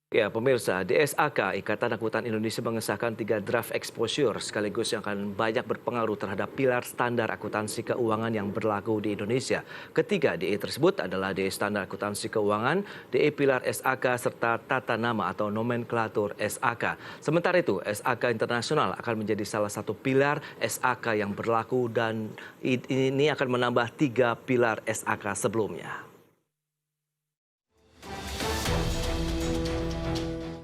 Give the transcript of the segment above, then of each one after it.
Ya, pemirsa, di SAK, Ikatan Akuntan Indonesia mengesahkan 3 draft exposure sekaligus yang akan banyak berpengaruh terhadap pilar standar akuntansi keuangan yang berlaku di Indonesia. Ketiga DE tersebut adalah DE Standar Akuntansi Keuangan, DE Pilar SAK, serta tata nama atau nomenklatur SAK. Sementara itu, SAK Internasional akan menjadi salah satu pilar SAK yang berlaku dan ini akan menambah 3 pilar SAK sebelumnya.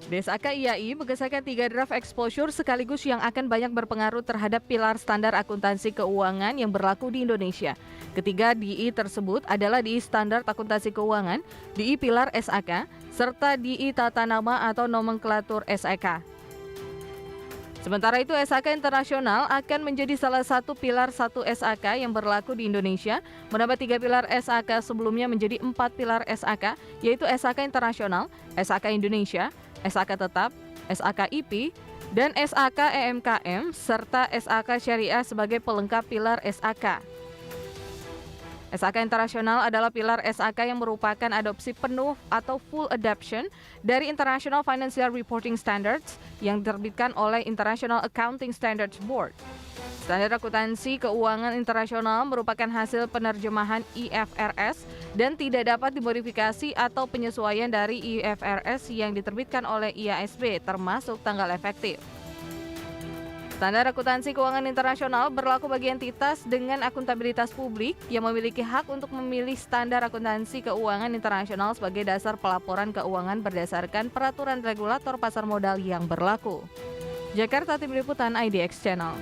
DSAK IAI mengesahkan 3 draft exposure sekaligus yang akan banyak berpengaruh terhadap pilar standar akuntansi keuangan yang berlaku di Indonesia. Ketiga DI tersebut adalah DI Standar Akuntansi Keuangan, DI Pilar SAK, serta DI Tata Nama atau Nomenklatur SAK. Sementara itu, SAK Internasional akan menjadi salah satu pilar 1 SAK yang berlaku di Indonesia, menambah 3 pilar SAK sebelumnya menjadi 4 pilar SAK, yaitu SAK Internasional, SAK Indonesia, SAK Tetap, SAK IP, dan SAK EMKM, serta SAK Syariah sebagai pelengkap pilar SAK. SAK Internasional adalah pilar SAK yang merupakan adopsi penuh atau full adoption dari International Financial Reporting Standards yang diterbitkan oleh International Accounting Standards Board. Standar akuntansi keuangan internasional merupakan hasil penerjemahan IFRS dan tidak dapat dimodifikasi atau penyesuaian dari IFRS yang diterbitkan oleh IASB termasuk tanggal efektif. Standar akuntansi keuangan internasional berlaku bagi entitas dengan akuntabilitas publik yang memiliki hak untuk memilih standar akuntansi keuangan internasional sebagai dasar pelaporan keuangan berdasarkan peraturan regulator pasar modal yang berlaku. Jakarta, Tim Liputan IDX Channel.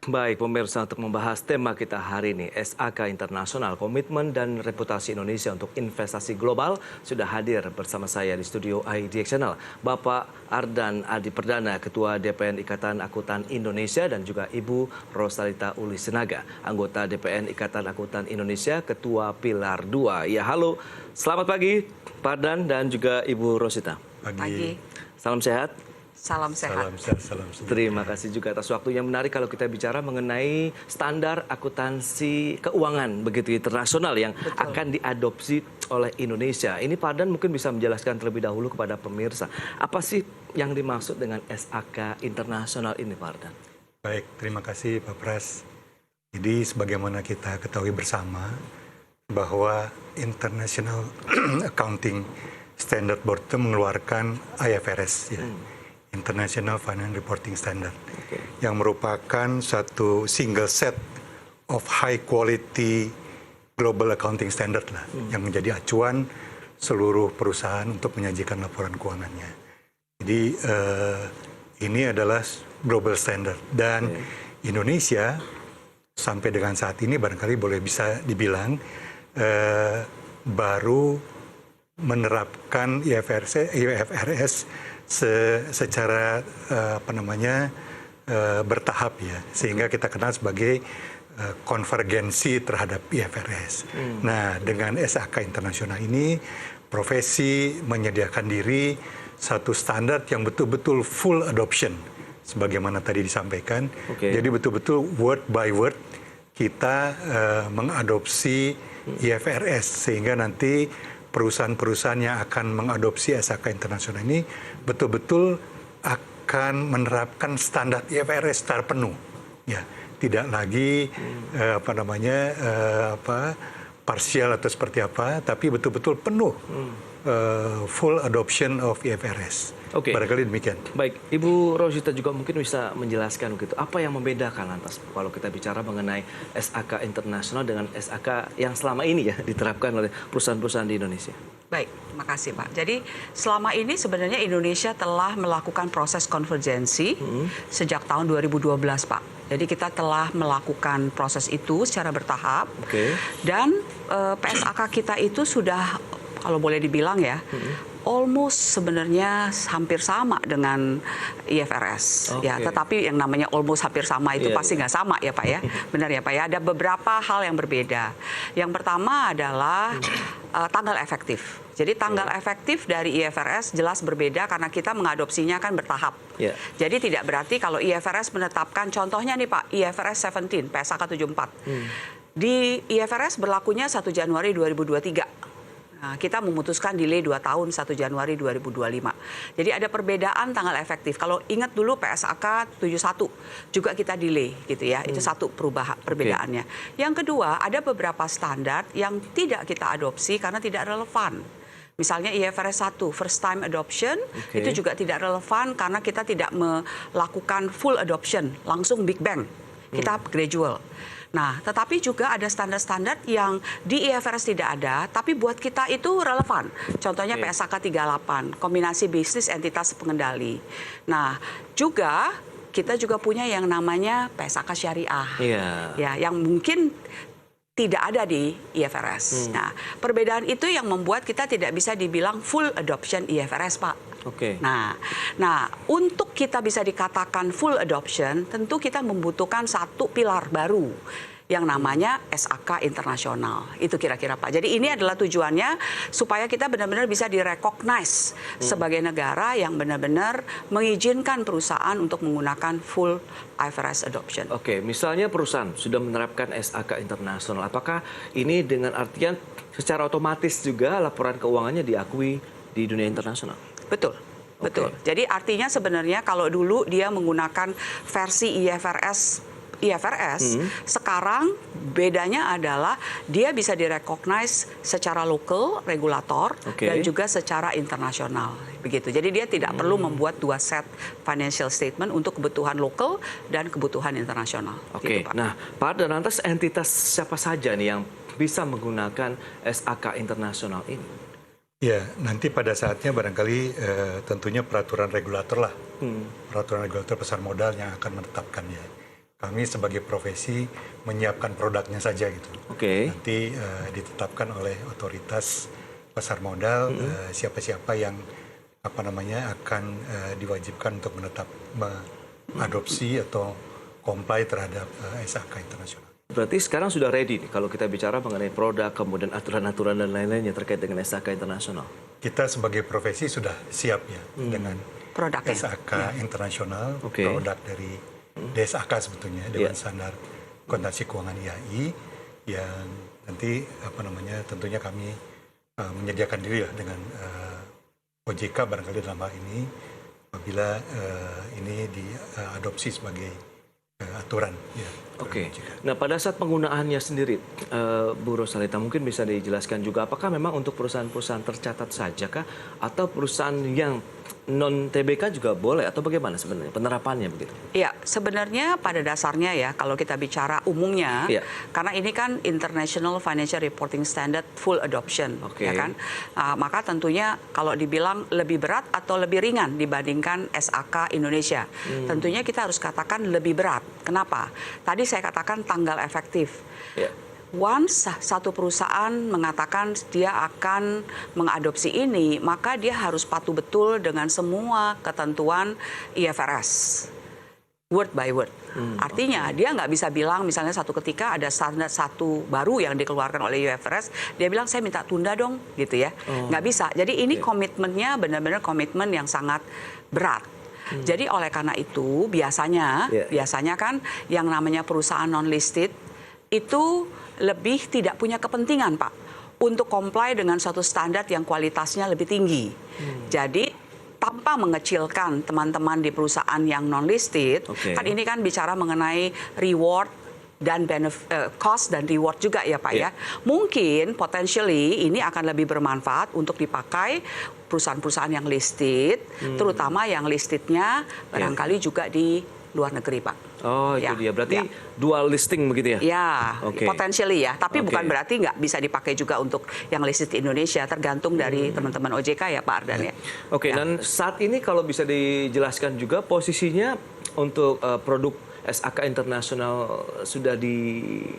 Baik pemirsa, untuk membahas tema kita hari ini, SAK Internasional, Komitmen dan Reputasi Indonesia untuk Investasi Global, sudah hadir bersama saya di studio IDX Channel, Bapak Ardan Adi Perdana, Ketua DPN Ikatan Akuntan Indonesia, dan juga Ibu Rosalita Uli Senaga, anggota DPN Ikatan Akuntan Indonesia, Ketua Pilar 2. Ya, halo, selamat pagi Pak Ardan dan juga Ibu Rosita. Pagi. Salam sehat. Salam sehat. Salam sehat. Terima kasih juga atas waktunya. Menarik kalau kita bicara mengenai standar akuntansi keuangan begitu internasional yang akan diadopsi oleh Indonesia. Ini Pak Ardan mungkin bisa menjelaskan terlebih dahulu kepada pemirsa. Apa sih yang dimaksud dengan SAK Internasional ini, Pak Ardan? Baik, terima kasih Pak Pras. Jadi sebagaimana kita ketahui bersama bahwa International Accounting Standard Board itu mengeluarkan IFRS, ya. International Financial Reporting Standard, yang merupakan satu single set of high quality global accounting standard lah, yang menjadi acuan seluruh perusahaan untuk menyajikan laporan keuangannya. Jadi ini adalah global standard dan Indonesia sampai dengan saat ini barangkali boleh bisa dibilang baru menerapkan IFRS secara bertahap, ya, sehingga kita kenal sebagai konvergensi terhadap IFRS. Nah, dengan SAK Internasional ini profesi menyediakan diri satu standar yang betul-betul full adoption sebagaimana tadi disampaikan. Jadi betul-betul word by word kita mengadopsi IFRS sehingga nanti perusahaan-perusahaan yang akan mengadopsi SAK Internasional ini betul-betul akan menerapkan standar IFRS secara penuh, ya, tidak lagi parsial atau seperti apa, tapi betul-betul penuh full adoption of IFRS. Barangkali demikian. Baik, Ibu Rosita juga mungkin bisa menjelaskan gitu, apa yang membedakan lantas kalau kita bicara mengenai SAK Internasional dengan SAK yang selama ini ya diterapkan oleh perusahaan-perusahaan di Indonesia. Baik, terima kasih Pak. Jadi selama ini sebenarnya Indonesia telah melakukan proses konvergensi sejak tahun 2012 Pak. Jadi kita telah melakukan proses itu secara bertahap dan PSAK kita itu sudah, kalau boleh dibilang ya, almost sebenarnya hampir sama dengan IFRS, ya. Tetapi yang namanya almost hampir sama itu pasti nggak sama ya Pak ya, benar ya Pak ya. Ada beberapa hal yang berbeda. Yang pertama adalah tanggal efektif. Jadi tanggal efektif dari IFRS jelas berbeda karena kita mengadopsinya kan bertahap. Jadi tidak berarti kalau IFRS menetapkan, contohnya nih Pak, IFRS 17, PSAK 74. Di IFRS berlakunya 1 Januari 2023. Nah, kita memutuskan delay 2 tahun 1 Januari 2025. Jadi ada perbedaan tanggal efektif. Kalau ingat dulu PSAK 71 juga kita delay gitu ya. Itu satu perbedaannya. Yang kedua, ada beberapa standar yang tidak kita adopsi karena tidak relevan. Misalnya IFRS 1, first time adoption, itu juga tidak relevan karena kita tidak melakukan full adoption, langsung big bang. Kita gradual. Nah, tetapi juga ada standar-standar yang di IFRS tidak ada, tapi buat kita itu relevan. Contohnya PSAK 38, kombinasi bisnis entitas pengendali. Nah, juga kita juga punya yang namanya PSAK syariah. Ya, yang mungkin tidak ada di IFRS. Nah, perbedaan itu yang membuat kita tidak bisa dibilang full adoption IFRS, Pak. Nah, untuk kita bisa dikatakan full adoption, tentu kita membutuhkan satu pilar baru yang namanya SAK internasional. Itu kira-kira, Pak. Jadi ini adalah tujuannya supaya kita benar-benar bisa direcognize sebagai negara yang benar-benar mengizinkan perusahaan untuk menggunakan full IFRS adoption. Misalnya perusahaan sudah menerapkan SAK internasional, apakah ini dengan artian secara otomatis juga laporan keuangannya diakui di dunia internasional? Betul. Jadi artinya sebenarnya kalau dulu dia menggunakan versi IFRS, sekarang bedanya adalah dia bisa direcognize secara lokal regulator dan juga secara internasional, begitu. Jadi dia tidak perlu membuat dua set financial statement untuk kebutuhan lokal dan kebutuhan internasional. Gitu, Pak. Nah, Pak, dan lantas entitas siapa saja nih yang bisa menggunakan SAK internasional ini? Ya, nanti pada saatnya barangkali tentunya peraturan regulator lah, peraturan regulator pasar modal yang akan menetapkannya. Kami sebagai profesi menyiapkan produknya saja gitu. Nanti ditetapkan oleh otoritas pasar modal siapa-siapa yang akan diwajibkan untuk mengadopsi atau comply terhadap SAK internasional. Berarti sekarang sudah ready nih kalau kita bicara mengenai produk, kemudian aturan-aturan dan lain-lainnya terkait dengan SAK internasional. Kita sebagai profesi sudah siap ya dengan produknya. SAK internasional, produk dari DSAK sebetulnya, Dewan Standar Akuntansi Keuangan IAI, yang nanti tentunya kami menyediakan diri lah dengan OJK barangkali dalam hal ini apabila ini diadopsi sebagai aturan. Nah, pada saat penggunaannya sendiri, Bu Rosalita, mungkin bisa dijelaskan juga apakah memang untuk perusahaan-perusahaan tercatat saja kah, atau perusahaan yang non TBK juga boleh, atau bagaimana sebenarnya penerapannya begitu? Iya, sebenarnya pada dasarnya ya kalau kita bicara umumnya, karena ini kan International Financial Reporting Standard full adoption, ya kan? Maka tentunya kalau dibilang lebih berat atau lebih ringan dibandingkan SAK Indonesia, tentunya kita harus katakan lebih berat. Kenapa? Tadi saya katakan tanggal efektif. Once satu perusahaan mengatakan dia akan mengadopsi ini, maka dia harus patuh betul dengan semua ketentuan IFRS. Word by word. Artinya dia nggak bisa bilang misalnya satu ketika ada standar satu baru yang dikeluarkan oleh IFRS, dia bilang saya minta tunda dong gitu ya. Nggak bisa. Jadi ini komitmennya benar-benar komitmen yang sangat berat. Jadi oleh karena itu biasanya kan yang namanya perusahaan non-listed itu lebih tidak punya kepentingan, Pak, untuk comply dengan suatu standar yang kualitasnya lebih tinggi. Jadi tanpa mengecilkan teman-teman di perusahaan yang non-listed, kan ini kan bicara mengenai reward dan cost dan reward juga ya Pak ya. Mungkin potentially ini akan lebih bermanfaat untuk dipakai perusahaan-perusahaan yang listed, terutama yang listednya barangkali juga di luar negeri, Pak. Itu dia. Berarti dual listing begitu ya? Ya, potentially ya. Tapi bukan berarti nggak bisa dipakai juga untuk yang listed di Indonesia. Tergantung dari teman-teman OJK ya, Pak Ardan ya. Dan saat ini kalau bisa dijelaskan juga posisinya untuk produk SAK internasional sudah di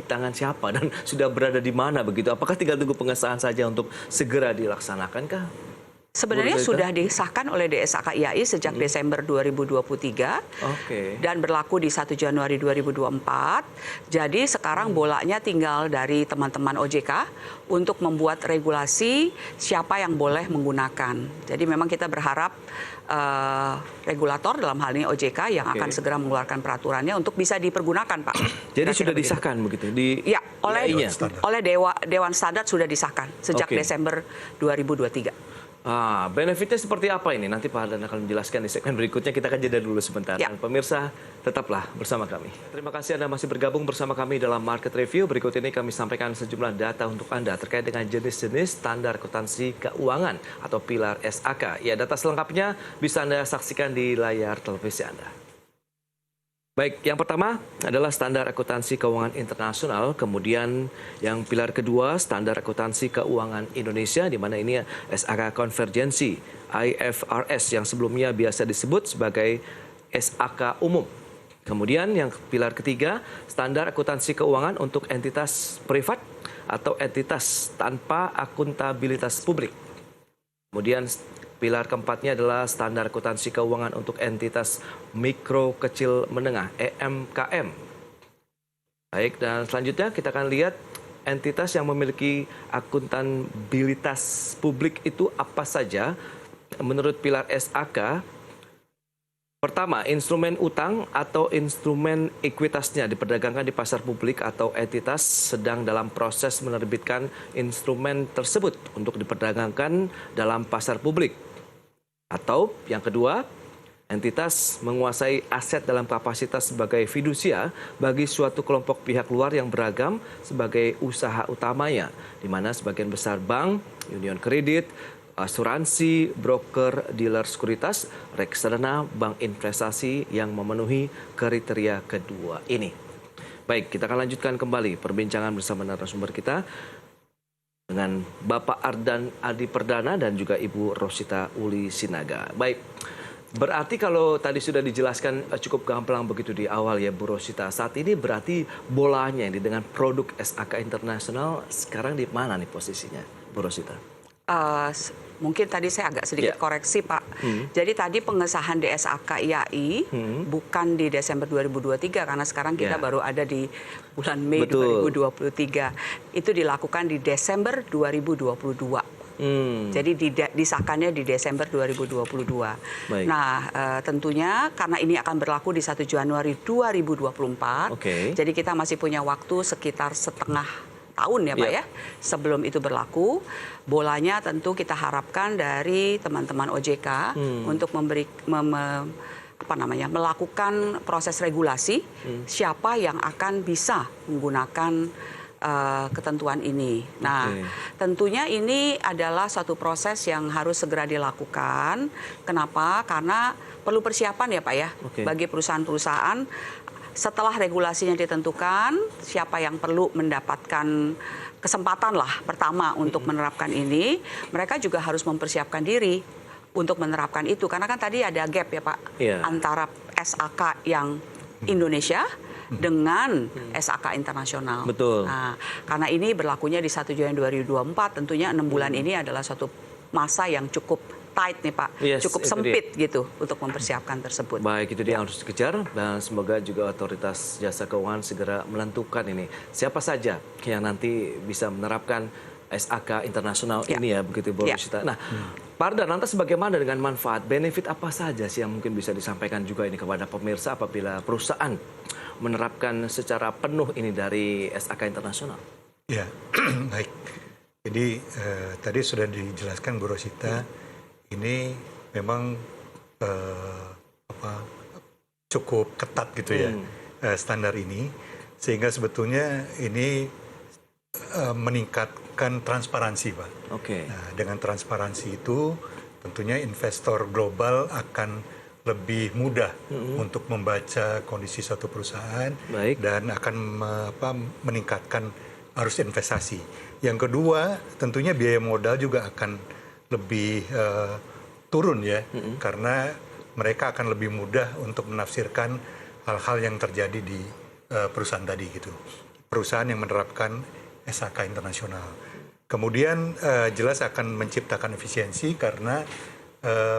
tangan siapa dan sudah berada di mana begitu? Apakah tinggal tunggu pengesahan saja untuk segera dilaksanakan kah? Sebenarnya Bu Rosita? sudah disahkan oleh DSAK IAI sejak Desember 2023 Oke. dan berlaku di 1 Januari 2024. Jadi sekarang bolanya tinggal dari teman-teman OJK untuk membuat regulasi siapa yang boleh menggunakan. Jadi memang kita berharap regulator dalam hal ini OJK yang akan segera mengeluarkan peraturannya untuk bisa dipergunakan, Pak. Jadi Kira-kira sudah begitu. disahkan begitu di Ya, IAI-nya? oleh Dewan Standar sudah disahkan sejak Oke. Desember 2023. Benefitnya seperti apa ini? Nanti Pak Hardan akan menjelaskan di segmen berikutnya. Kita akan jeda dulu sebentar. Ya. Dan pemirsa, tetaplah bersama kami. Terima kasih Anda masih bergabung bersama kami dalam Market Review. Berikut ini kami sampaikan sejumlah data untuk Anda terkait dengan jenis-jenis standar akuntansi keuangan atau pilar SAK. Ya, data selengkapnya bisa Anda saksikan di layar televisi Anda. Baik, yang pertama adalah standar akuntansi keuangan internasional, kemudian yang pilar kedua standar akuntansi keuangan Indonesia, di mana ini SAK konvergensi IFRS yang sebelumnya biasa disebut sebagai SAK umum. Kemudian yang pilar ketiga standar akuntansi keuangan untuk entitas privat atau entitas tanpa akuntabilitas publik. Kemudian pilar keempatnya adalah standar akuntansi keuangan untuk entitas mikro kecil menengah EMKM. Baik, dan selanjutnya kita akan lihat entitas yang memiliki akuntabilitas publik itu apa saja menurut pilar SAK. Pertama, instrumen utang atau instrumen ekuitasnya diperdagangkan di pasar publik atau entitas sedang dalam proses menerbitkan instrumen tersebut untuk diperdagangkan dalam pasar publik. Atau yang kedua, entitas menguasai aset dalam kapasitas sebagai fidusia bagi suatu kelompok pihak luar yang beragam sebagai usaha utamanya, di mana sebagian besar bank, union kredit, asuransi, broker, dealer sekuritas, reksadana, bank investasi yang memenuhi kriteria kedua ini. Baik, kita akan lanjutkan kembali perbincangan bersama narasumber kita dengan Bapak Hardan Adi Perdana dan juga Ibu Rosita Uli Sinaga. Baik, berarti kalau tadi sudah dijelaskan cukup gamblang begitu di awal ya Bu Rosita. Saat ini berarti bolanya ini dengan produk SAK internasional sekarang di mana nih posisinya Bu Rosita? Mungkin tadi saya agak sedikit koreksi, Pak. Jadi tadi pengesahan DSAK IAI bukan di Desember 2023 karena sekarang kita baru ada di bulan Mei 2023. Itu dilakukan di Desember 2022. Jadi disahkannya di Desember 2022. Baik. Nah, tentunya karena ini akan berlaku di 1 Januari 2024. Jadi kita masih punya waktu sekitar setengah tahun ya Pak ya, sebelum itu berlaku. Bolanya tentu kita harapkan dari teman-teman OJK untuk melakukan proses regulasi siapa yang akan bisa menggunakan ketentuan ini. Nah, tentunya ini adalah suatu proses yang harus segera dilakukan. Kenapa? Karena perlu persiapan ya Pak ya, bagi perusahaan-perusahaan. Setelah regulasinya ditentukan, siapa yang perlu mendapatkan kesempatan lah pertama untuk menerapkan ini, mereka juga harus mempersiapkan diri untuk menerapkan itu. Karena kan tadi ada gap ya Pak, antara SAK yang Indonesia dengan SAK internasional. Betul. Nah, karena ini berlakunya di 1 Januari 2024, tentunya 6 bulan ini adalah suatu masa yang cukup tight nih Pak, cukup sempit gitu untuk mempersiapkan tersebut. Baik, itu dia yang harus dikejar dan semoga juga otoritas jasa keuangan segera menentukan ini siapa saja yang nanti bisa menerapkan SAK internasional ini ya, begitu Bu Rosita. Nah, Pak Hardan, lantas bagaimana dengan manfaat, benefit apa saja sih yang mungkin bisa disampaikan juga ini kepada pemirsa apabila perusahaan menerapkan secara penuh ini dari SAK internasional? Ya, baik. Jadi tadi sudah dijelaskan Bu Rosita. Ini memang cukup ketat gitu ya standar ini, sehingga sebetulnya ini meningkatkan transparansi Pak. Nah, dengan transparansi itu tentunya investor global akan lebih mudah untuk membaca kondisi suatu perusahaan dan akan meningkatkan arus investasi. Yang kedua tentunya biaya modal juga akan lebih turun ya, karena mereka akan lebih mudah untuk menafsirkan hal-hal yang terjadi di perusahaan tadi gitu. Perusahaan yang menerapkan SAK internasional. Kemudian jelas akan menciptakan efisiensi karena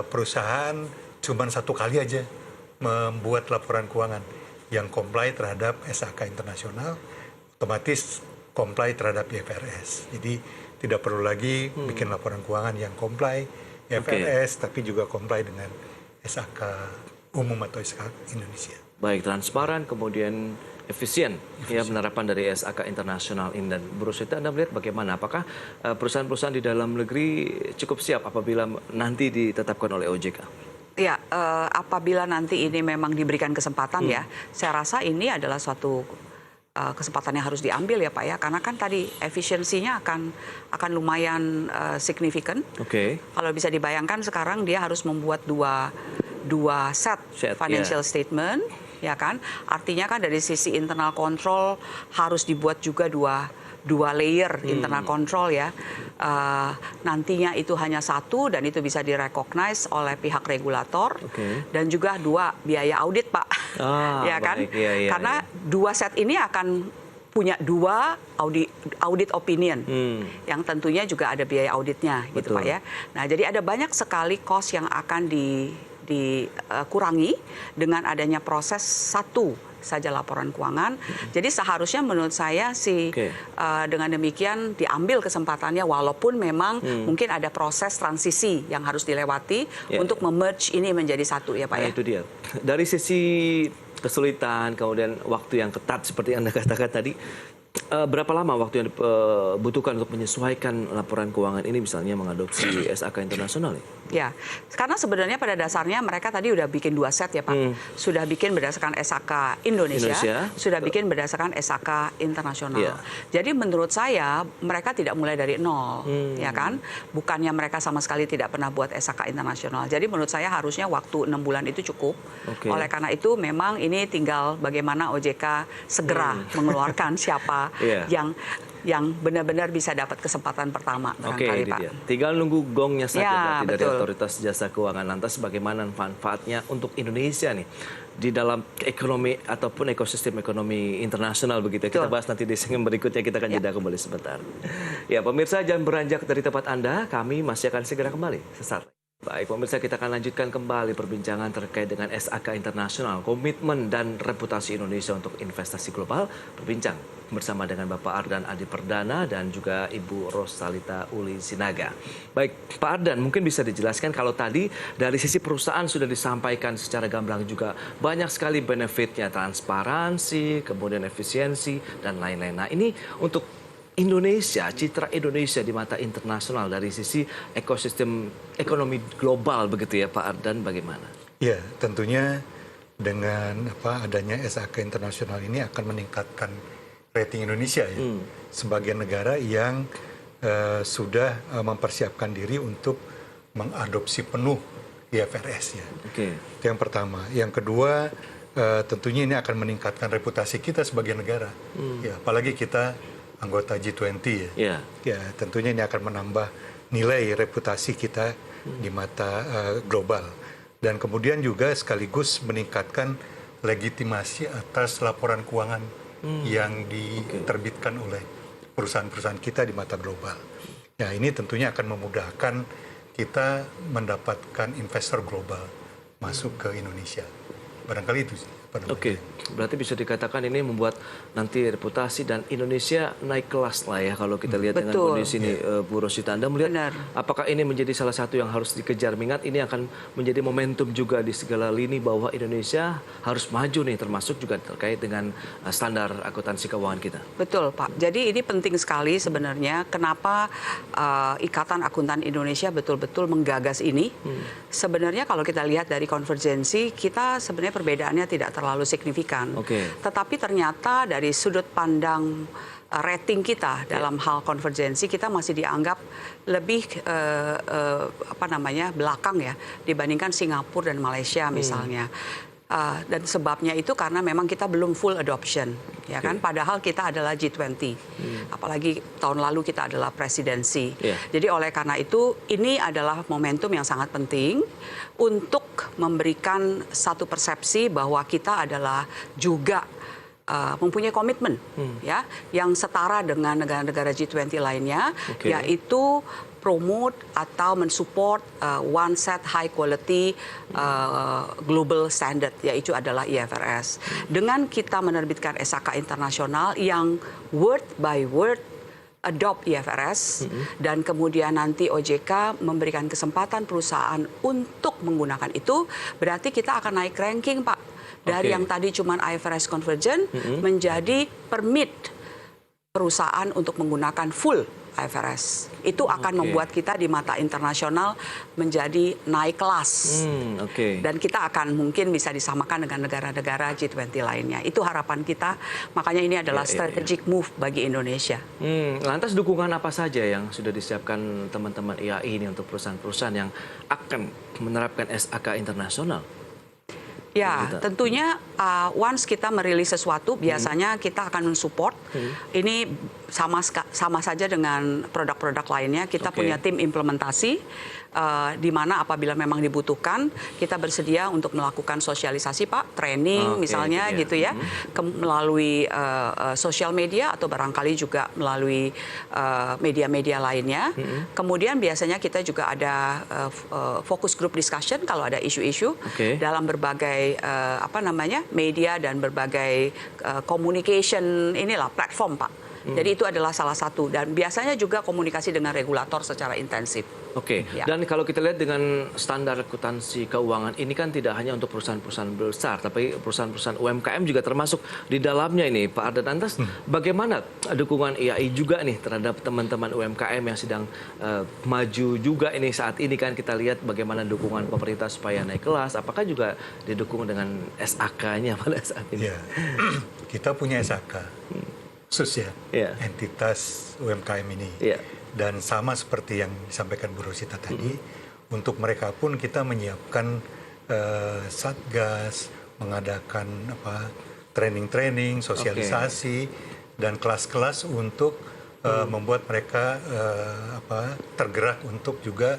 perusahaan cuma satu kali aja membuat laporan keuangan yang comply terhadap SAK internasional, otomatis comply terhadap IFRS. Jadi tidak perlu lagi bikin laporan keuangan yang comply IFRS, tapi juga comply dengan SAK umum atau SAK Indonesia. Baik, transparan, kemudian efisien ya penerapan dari SAK internasional ini. Dan Bu Rosita, Anda melihat bagaimana? Apakah perusahaan-perusahaan di dalam negeri cukup siap apabila nanti ditetapkan oleh OJK? Ya, apabila nanti ini memang diberikan kesempatan ya, saya rasa ini adalah suatu kesempatan yang harus diambil ya Pak ya, karena kan tadi efisiensinya akan lumayan signifikan. Oke. Kalau bisa dibayangkan sekarang dia harus membuat dua set financial statement, ya kan? Artinya kan dari sisi internal control harus dibuat juga dua layer internal control ya. Nantinya itu hanya satu dan itu bisa direcognize oleh pihak regulator. Dan juga 2 biaya audit Pak. Ya kan? Baik. Ya, karena 2 set ini akan punya 2 audit opinion yang tentunya juga ada biaya auditnya gitu Pak ya. Nah, jadi ada banyak sekali cost yang akan dikurangi dengan adanya proses satu saja laporan keuangan. Jadi seharusnya menurut saya dengan demikian diambil kesempatannya, walaupun memang mungkin ada proses transisi yang harus dilewati untuk memerge ini menjadi satu ya Pak ya. Itu dia. Dari sisi kesulitan, kemudian waktu yang ketat seperti Anda katakan tadi, berapa lama waktu yang dibutuhkan untuk menyesuaikan laporan keuangan ini misalnya mengadopsi SAK internasional? Ya, karena sebenarnya pada dasarnya mereka tadi udah bikin 2 set ya Pak. Sudah bikin berdasarkan SAK Indonesia, sudah bikin berdasarkan SAK internasional. Jadi menurut saya mereka tidak mulai dari nol, ya kan? Bukannya mereka sama sekali tidak pernah buat SAK internasional. Jadi menurut saya harusnya waktu 6 bulan itu cukup. Oleh karena itu memang ini tinggal bagaimana OJK segera mengeluarkan siapa yang benar-benar bisa dapat kesempatan pertama barangkali Pak. Dia. Tinggal nunggu gongnya saja berarti dari Otoritas Jasa Keuangan. Lantas bagaimana manfaatnya untuk Indonesia nih di dalam ekonomi ataupun ekosistem ekonomi internasional begitu. Kita bahas nanti di segmen berikutnya, kita akan jeda kembali sebentar. Ya, pemirsa jangan beranjak dari tempat Anda, kami masih akan segera kembali sesaat lagi. Baik, pemirsa, kita akan lanjutkan kembali perbincangan terkait dengan SAK internasional, komitmen dan reputasi Indonesia untuk investasi global. Berbincang bersama dengan Bapak Ardan Adi Perdana dan juga Ibu Rosalita Uli Sinaga. Baik, Pak Ardan, mungkin bisa dijelaskan kalau tadi dari sisi perusahaan sudah disampaikan secara gamblang juga banyak sekali benefitnya, transparansi, kemudian efisiensi, dan lain-lain. Nah, ini untuk Indonesia, citra Indonesia di mata internasional dari sisi ekosistem ekonomi global begitu ya Pak Ardan, bagaimana? Ya, tentunya dengan adanya SAK internasional ini akan meningkatkan rating Indonesia ya, sebagai negara yang sudah mempersiapkan diri untuk mengadopsi penuh IFRS ya. Itu yang pertama. Yang kedua, tentunya ini akan meningkatkan reputasi kita sebagai negara. Ya, apalagi kita anggota G20 ya. Ya, tentunya ini akan menambah nilai reputasi kita di mata global. Dan kemudian juga sekaligus meningkatkan legitimasi atas laporan keuangan yang diterbitkan oleh perusahaan-perusahaan kita di mata global. Ya, ini tentunya akan memudahkan kita mendapatkan investor global masuk ke Indonesia. Barangkali itu sih. Berarti bisa dikatakan ini membuat nanti reputasi dan Indonesia naik kelas lah ya kalau kita lihat dengan kondisi ini, Bu Rosita. Anda melihat apakah ini menjadi salah satu yang harus dikejar? Mengingat ini akan menjadi momentum juga di segala lini bahwa Indonesia harus maju nih, termasuk juga terkait dengan standar akuntansi keuangan kita. Betul Pak. Jadi ini penting sekali sebenarnya. Kenapa Ikatan Akuntan Indonesia betul-betul menggagas ini? Sebenarnya kalau kita lihat dari konvergensi, kita sebenarnya perbedaannya tidak terlalu signifikan. Tetapi ternyata dari sudut pandang rating kita dalam hal konvergensi, kita masih dianggap lebih belakang ya dibandingkan Singapura dan Malaysia misalnya. Dan sebabnya itu karena memang kita belum full adoption, ya kan? Padahal kita adalah G20, apalagi tahun lalu kita adalah presidensi. Jadi oleh karena itu ini adalah momentum yang sangat penting untuk memberikan satu persepsi bahwa kita adalah juga mempunyai komitmen ya yang setara dengan negara-negara G20 lainnya, Oke. yaitu promote atau mensupport one set high quality global standard, yaitu adalah IFRS. Dengan kita menerbitkan SAK internasional yang word by word adopt IFRS dan kemudian nanti OJK memberikan kesempatan perusahaan untuk menggunakan itu, berarti kita akan naik ranking, Pak. Dari Oke. yang tadi cuma IFRS convergent menjadi permit perusahaan untuk menggunakan full IFRS. Itu akan Oke. membuat kita di mata internasional menjadi naik kelas. Oke. Dan kita akan mungkin bisa disamakan dengan negara-negara G20 lainnya. Itu harapan kita. Makanya ini adalah strategic move bagi Indonesia. Lantas dukungan apa saja yang sudah disiapkan teman-teman IAI ini untuk perusahaan-perusahaan yang akan menerapkan SAK internasional? Ya, Kita. tentunya once kita merilis sesuatu, biasanya kita akan mensupport. Ini sama saja dengan produk-produk lainnya. Kita Oke. punya tim implementasi, di mana apabila memang dibutuhkan, kita bersedia untuk melakukan sosialisasi, Pak, training Oke, misalnya gitu gitu ya, melalui sosial media atau barangkali juga melalui media-media lainnya. Kemudian biasanya kita juga ada focus group discussion kalau ada isu-isu Oke. dalam berbagai media dan berbagai communication platform, Pak. Jadi itu adalah salah satu, dan biasanya juga komunikasi dengan regulator secara intensif. Oke, Ya. dan kalau kita lihat dengan standar akuntansi keuangan ini kan tidak hanya untuk perusahaan-perusahaan besar, tapi perusahaan-perusahaan UMKM juga termasuk di dalamnya ini, Pak Ardan. Lantas bagaimana dukungan IAI juga nih terhadap teman-teman UMKM yang sedang maju juga ini saat ini, kan kita lihat bagaimana dukungan pemerintah supaya naik kelas, apakah juga didukung dengan SAK-nya pada saat ini? Ya, kita punya SAK khusus ya, Iya. entitas UMKM ini. Iya. Dan sama seperti yang disampaikan Bu Rosita tadi, untuk mereka pun kita menyiapkan satgas, mengadakan training-training, sosialisasi, dan kelas-kelas untuk membuat mereka tergerak untuk juga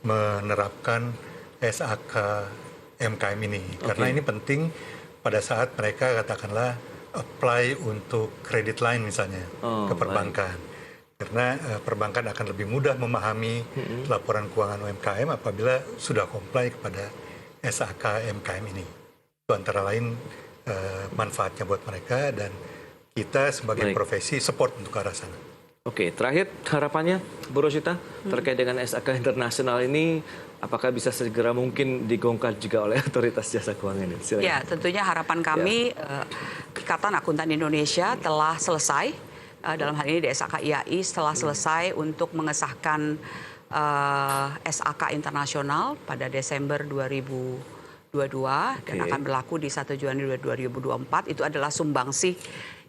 menerapkan SAK MKM ini. Karena ini penting pada saat mereka katakanlah apply untuk kredit line misalnya ke perbankan. Karena perbankan akan lebih mudah memahami laporan keuangan UMKM apabila sudah comply kepada SAK MKM ini. Itu antara lain manfaatnya buat mereka, dan kita sebagai Baik. profesi support untuk ke arah sana. Oke, terakhir harapannya Bu Rosita terkait dengan SAK internasional ini, apakah bisa segera mungkin digongkar juga oleh otoritas jasa keuangan ini? Silakan. Ya, tentunya harapan kami Ikatan Akuntan Indonesia telah selesai dalam hal ini di SAK IAI telah selesai untuk mengesahkan SAK internasional pada Desember 2022 dan akan berlaku di 1 Januari 2024. Itu adalah sumbangsih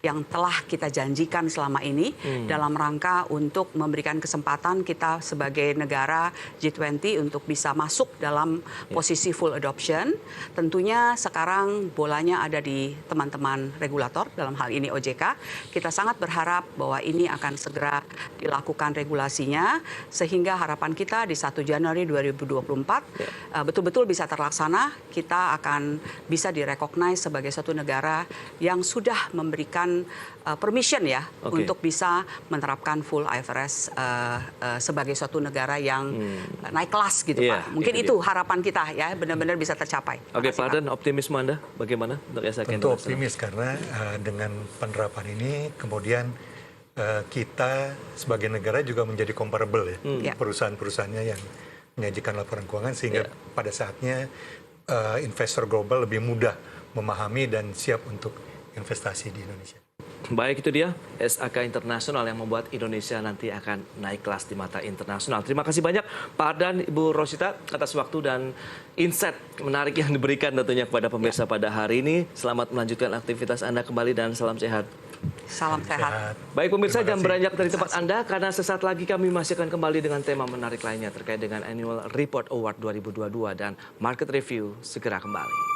yang telah kita janjikan selama ini dalam rangka untuk memberikan kesempatan kita sebagai negara G20 untuk bisa masuk dalam posisi full adoption. Tentunya sekarang bolanya ada di teman-teman regulator, dalam hal ini OJK. Kita sangat berharap bahwa ini akan segera dilakukan regulasinya, sehingga harapan kita di 1 Januari 2024 betul-betul bisa terlaksana. Kita akan bisa direcognize sebagai suatu negara yang sudah memberikan permission ya untuk bisa menerapkan full IFRS sebagai suatu negara yang naik kelas gitu, Iya, Pak. Mungkin itu harapan kita ya, benar-benar bisa tercapai. Oke, Makasih, Pak Ardan, optimisme Anda bagaimana untuk SAK Tentu internasional? optimis karena dengan penerapan ini kemudian kita sebagai negara juga menjadi comparable ya, perusahaan-perusahaannya yang menyajikan laporan keuangan, sehingga pada saatnya investor global lebih mudah memahami dan siap untuk investasi di Indonesia. Baik, itu dia SAK internasional yang membuat Indonesia nanti akan naik kelas di mata internasional. Terima kasih banyak Pak Ardan, Ibu Rosita atas waktu dan insight menarik yang diberikan tentunya kepada pemirsa pada hari ini. Selamat melanjutkan aktivitas Anda kembali dan salam sehat. Salam sehat. Baik pemirsa, Terima jangan kasih. beranjak dari tempat Anda karena sesaat lagi kami masih akan kembali dengan tema menarik lainnya terkait dengan Annual Report Award 2022 dan Market Review segera kembali.